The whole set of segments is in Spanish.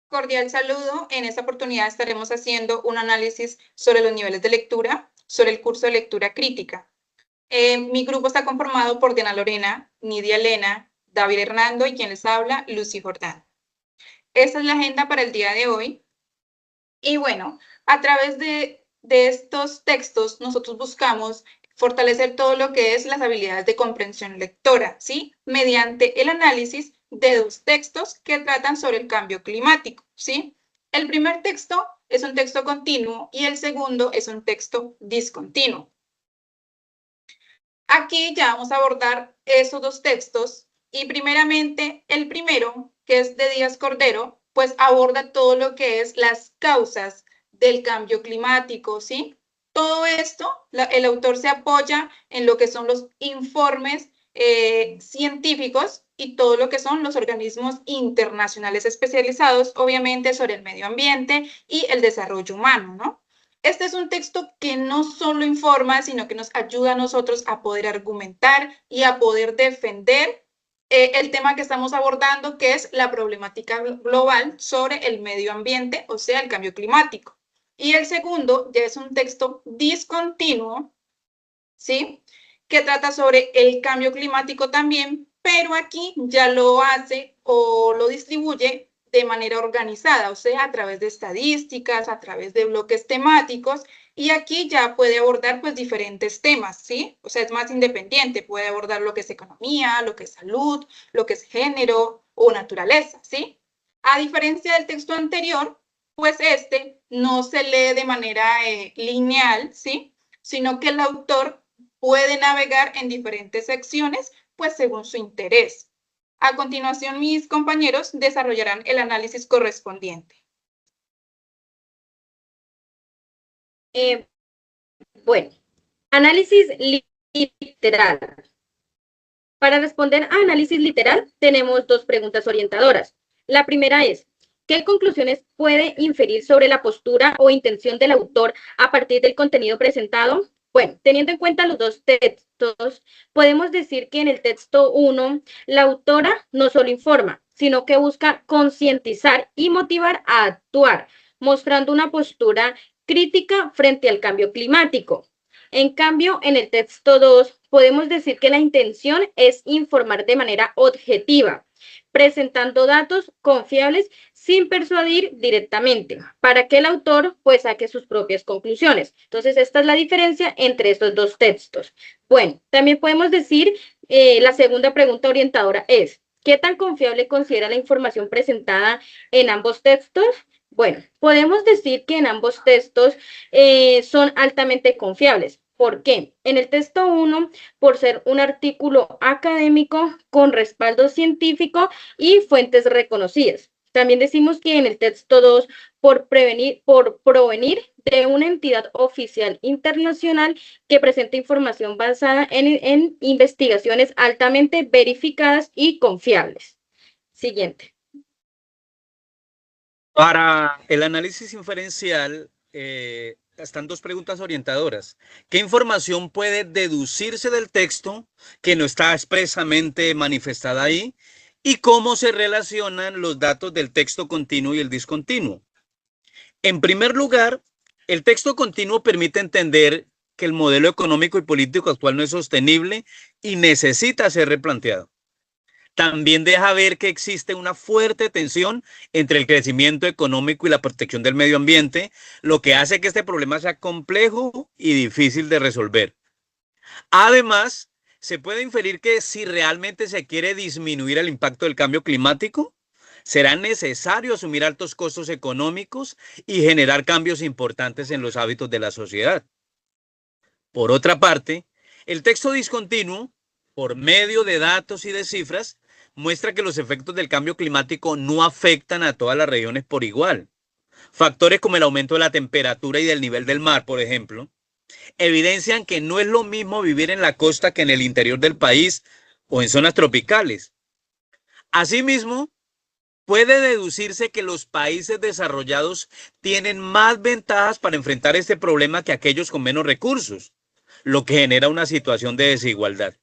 Cordial saludo. En esta oportunidad estaremos haciendo un análisis sobre los niveles de lectura, sobre el curso de lectura crítica. Mi grupo está conformado por Diana Lorena, Nidia Elena, David Hernando y quien les habla, Lucy Jordán. Esta es la agenda para el día de hoy. Y bueno, a través de estos textos nosotros buscamos fortalecer todo lo que es las habilidades de comprensión lectora, ¿sí? Mediante el análisis de dos textos que tratan sobre el cambio climático, ¿sí? El primer texto es un texto continuo y el segundo es un texto discontinuo. Aquí ya vamos a abordar esos dos textos y primeramente el primero, que es de Díaz Cordero, pues aborda todo lo que es las causas del cambio climático, ¿sí? Todo esto, el autor se apoya en lo que son los informes científicos y todo lo que son los organismos internacionales especializados, obviamente, sobre el medio ambiente y el desarrollo humano, ¿no? Este es un texto que no solo informa, sino que nos ayuda a nosotros a poder argumentar y a poder defender el tema que estamos abordando, que es la problemática global sobre el medio ambiente, o sea, el cambio climático. Y el segundo ya es un texto discontinuo, ¿sí? Que trata sobre el cambio climático también, pero aquí ya lo hace o lo distribuye de manera organizada, o sea, a través de estadísticas, a través de bloques temáticos, y aquí ya puede abordar pues diferentes temas, ¿sí? O sea, es más independiente, puede abordar lo que es economía, lo que es salud, lo que es género o naturaleza, ¿sí? A diferencia del texto anterior, pues este no se lee de manera lineal, ¿sí? Sino que el autor puede navegar en diferentes secciones, pues según su interés. A continuación, mis compañeros desarrollarán el análisis correspondiente. Bueno, análisis literal. Para responder a análisis literal, tenemos dos preguntas orientadoras. La primera es, ¿qué conclusiones puede inferir sobre la postura o intención del autor a partir del contenido presentado? Bueno, teniendo en cuenta los dos textos, podemos decir que en el texto 1, la autora no solo informa, sino que busca concientizar y motivar a actuar, mostrando una postura crítica frente al cambio climático. En cambio, en el texto 2, podemos decir que la intención es informar de manera objetiva, presentando datos confiables sin persuadir directamente, para que el autor pues saque sus propias conclusiones. Entonces, esta es la diferencia entre estos dos textos. Bueno, también podemos decir, la segunda pregunta orientadora es, ¿qué tan confiable considera la información presentada en ambos textos? Bueno, podemos decir que en ambos textos son altamente confiables. ¿Por qué? En el texto 1, por ser un artículo académico con respaldo científico y fuentes reconocidas. También decimos que en el texto 2, por provenir de una entidad oficial internacional que presenta información basada en investigaciones altamente verificadas y confiables. Siguiente. Para el análisis inferencial, están dos preguntas orientadoras. ¿Qué información puede deducirse del texto que no está expresamente manifestada ahí? ¿Y cómo se relacionan los datos del texto continuo y el discontinuo? En primer lugar, el texto continuo permite entender que el modelo económico y político actual no es sostenible y necesita ser replanteado. También deja ver que existe una fuerte tensión entre el crecimiento económico y la protección del medio ambiente, lo que hace que este problema sea complejo y difícil de resolver. Además, se puede inferir que si realmente se quiere disminuir el impacto del cambio climático, será necesario asumir altos costos económicos y generar cambios importantes en los hábitos de la sociedad. Por otra parte, el texto discontinuo, por medio de datos y de cifras, muestra que los efectos del cambio climático no afectan a todas las regiones por igual. Factores como el aumento de la temperatura y del nivel del mar, por ejemplo, evidencian que no es lo mismo vivir en la costa que en el interior del país o en zonas tropicales. Asimismo, puede deducirse que los países desarrollados tienen más ventajas para enfrentar este problema que aquellos con menos recursos, lo que genera una situación de desigualdad.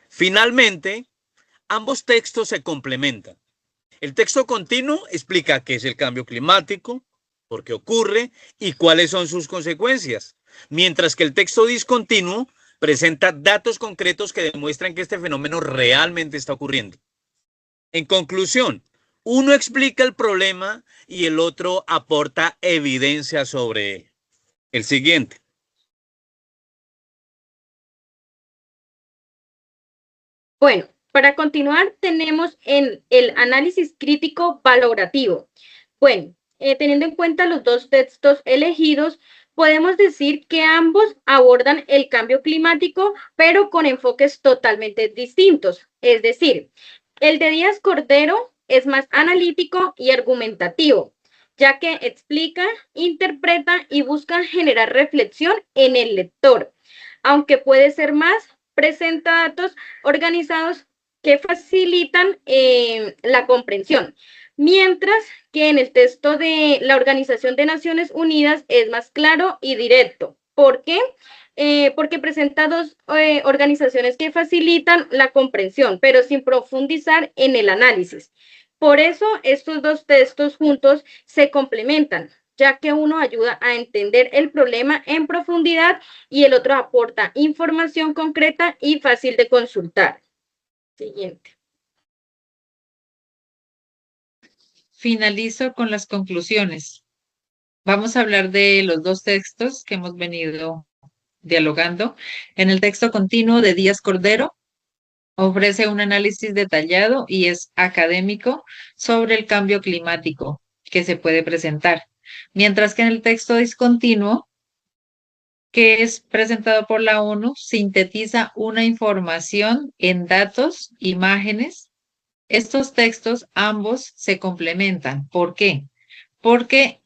Finalmente, ambos textos se complementan. El texto continuo explica qué es el cambio climático, por qué ocurre y cuáles son sus consecuencias, mientras que el texto discontinuo presenta datos concretos que demuestran que este fenómeno realmente está ocurriendo. En conclusión, uno explica el problema y el otro aporta evidencia sobre él. El siguiente. Bueno, para continuar tenemos en el análisis crítico valorativo. Bueno, teniendo en cuenta los dos textos elegidos, podemos decir que ambos abordan el cambio climático, pero con enfoques totalmente distintos. Es decir, el de Díaz Cordero es más analítico y argumentativo, ya que explica, interpreta y busca generar reflexión en el lector, aunque puede ser más, presenta datos organizados que facilitan la comprensión, mientras que en el texto de la Organización de Naciones Unidas es más claro y directo. ¿Por qué? Porque presenta dos organizaciones que facilitan la comprensión, pero sin profundizar en el análisis. Por eso estos dos textos juntos se complementan, ya que uno ayuda a entender el problema en profundidad y el otro aporta información concreta y fácil de consultar. Siguiente. Finalizo con las conclusiones. Vamos a hablar de los dos textos que hemos venido dialogando. En el texto continuo de Díaz Cordero, ofrece un análisis detallado y es académico sobre el cambio climático que se puede presentar, mientras que en el texto discontinuo, que es presentado por la ONU, sintetiza una información en datos, imágenes. Estos textos ambos se complementan. ¿Por qué? Porque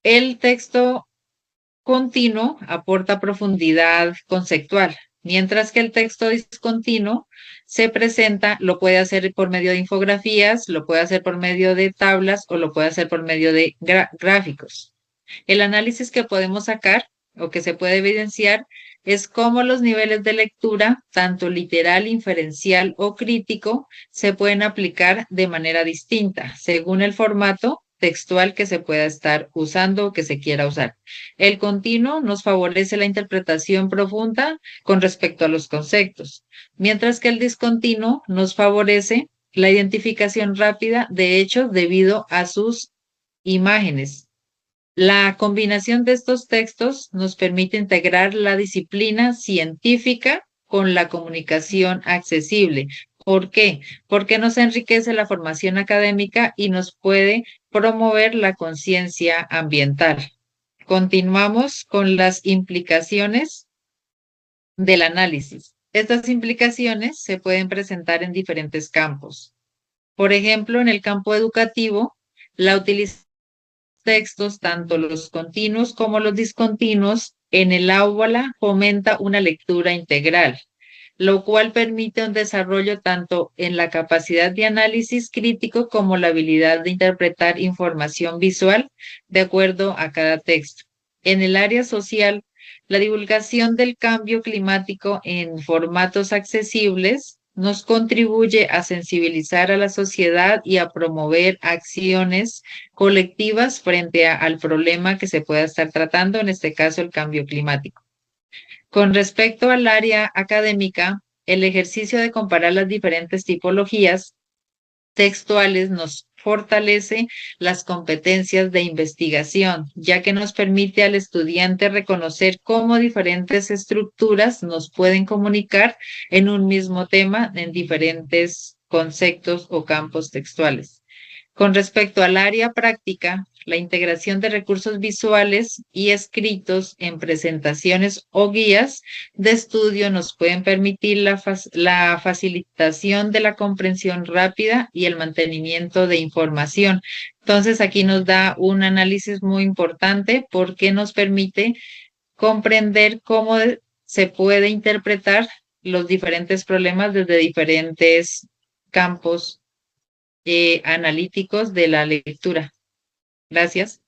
el texto continuo aporta profundidad conceptual, mientras que el texto discontinuo se presenta, lo puede hacer por medio de infografías, lo puede hacer por medio de tablas o lo puede hacer por medio de gráficos. El análisis que podemos sacar o que se puede evidenciar es cómo los niveles de lectura, tanto literal, inferencial o crítico, se pueden aplicar de manera distinta según el formato textual que se pueda estar usando o que se quiera usar. El continuo nos favorece la interpretación profunda con respecto a los conceptos, mientras que el discontinuo nos favorece la identificación rápida de hechos debido a sus imágenes. La combinación de estos textos nos permite integrar la disciplina científica con la comunicación accesible. ¿Por qué? Porque nos enriquece la formación académica y nos puede promover la conciencia ambiental. Continuamos con las implicaciones del análisis. Estas implicaciones se pueden presentar en diferentes campos. Por ejemplo, en el campo educativo, la utilización textos, tanto los continuos como los discontinuos, en el aula fomenta una lectura integral, lo cual permite un desarrollo tanto en la capacidad de análisis crítico como la habilidad de interpretar información visual de acuerdo a cada texto. En el área social, la divulgación del cambio climático en formatos accesibles nos contribuye a sensibilizar a la sociedad y a promover acciones colectivas frente al problema que se pueda estar tratando, en este caso el cambio climático. Con respecto al área académica, el ejercicio de comparar las diferentes tipologías textuales nos fortalece las competencias de investigación, ya que nos permite al estudiante reconocer cómo diferentes estructuras nos pueden comunicar en un mismo tema en diferentes conceptos o campos textuales. Con respecto al área práctica, la integración de recursos visuales y escritos en presentaciones o guías de estudio nos pueden permitir la facilitación de la comprensión rápida y el mantenimiento de información. Entonces, aquí nos da un análisis muy importante porque nos permite comprender cómo se puede interpretar los diferentes problemas desde diferentes campos analíticos de la lectura. Gracias.